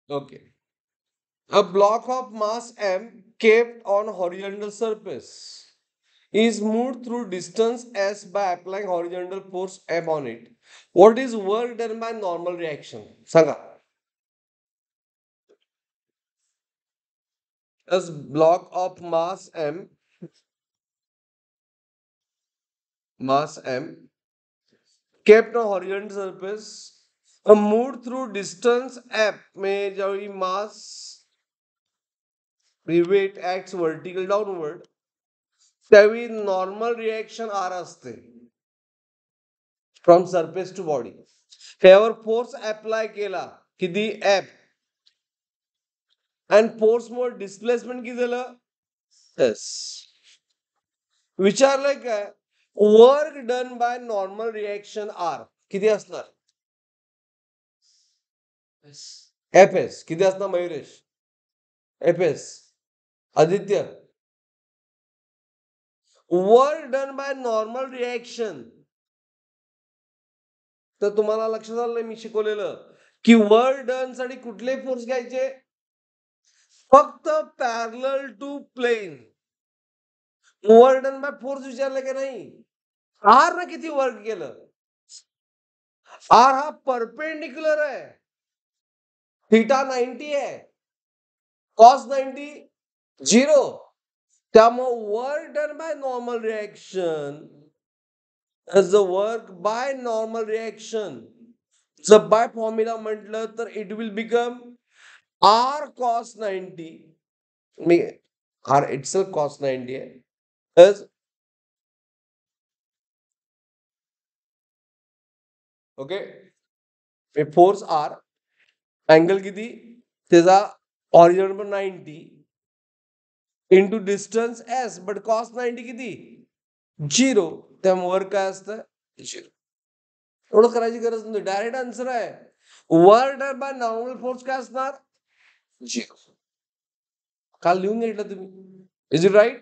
Okay. A block of mass m kept on horizontal surface is moved through distance s by applying horizontal force m on it. What is work done by normal reaction? Sanga. A block of mass m kept on horizontal surface moved through distance f में ज्यावेळी mass weight acts vertical downward त्यावेळी normal reaction R असते from surface to body त्यावर force apply केला किती F आणि force मुळे displacement किती झालं एस विचारलंय काय work done by normal reaction R किती असणार एफ एस किती असणार Mayuresh F S Aditya work done by normal reaction तर तुम्हाला लक्षात आलं नाही मी शिकवलेलं की वर्क डन साठी कुठले फोर्स घ्यायचे फक्त parallel to plane work done by force विचारलं की नाही आर ने किती वर्क केलं आर हा परपेंडिक्युलर आहे थीटा 90 आहे कॉस 90 0 त्यामुळे work done by normal reaction the work by normal reaction जर बाय फॉर्म्युला म्हटलं तर it will become R cos 90 मी आर इट्सल्फ कॉस 90 आहे ओके फोर्स आर अँगल किती त्याचा original 90 into distance S but cos 90 किती 0 त्यामुळे वर्क काय असतं 0 एवढं करायची गरज नाही डायरेक्ट आन्सर आहे वर्क बाय नॉर्मल फोर्स काय असणार 0 काल लिहून घेतलं तुम्ही इज इट राईट